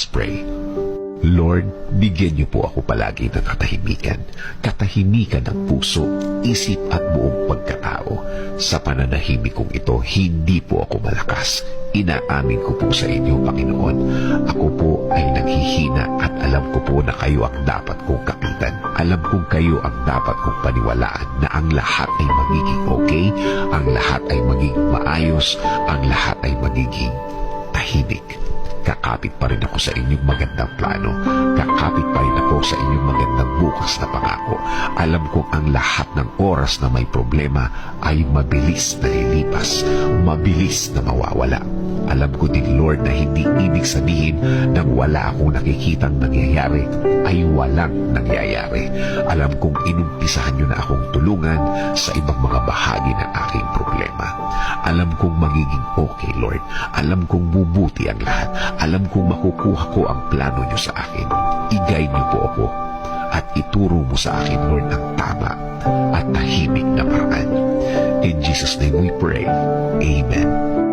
Let's pray. Lord, bigyan niyo po ako palagi ng katahimikan. Katahimikan ng puso, isip at buong pagkatao. Sa pananahimik kong ito, hindi po ako malakas. Inaamin ko po sa inyo, Panginoon. Ako po ay naghihina at alam ko po na kayo ang dapat kong kapitan. Alam kong kayo ang dapat kong paniwalaan na ang lahat ay magiging okay, ang lahat ay magiging maayos, ang lahat ay magiging tahimik. Kakapit pa rin ako sa inyong magandang plano. Kakapit pa rin ako sa inyong magandang bukas na pangako. Alam kong ang lahat ng oras na may problema ay mabilis na lilipas, mabilis na mawawala. Alam ko din, Lord, na hindi ibig sabihin na wala akong nakikitang nangyayari ay walang nangyayari. Alam kong inumpisahan niyo na akong tulungan sa ibang mga bahagi ng aking problema. Alam kong magiging okay, Lord. Alam kong bubuti ang lahat. Alam kong makukuha ko ang plano niyo sa akin. I-guide niyo po ako at ituro mo sa akin, Lord, ang tama at tahimik na paraan. In Jesus' name we pray. Amen.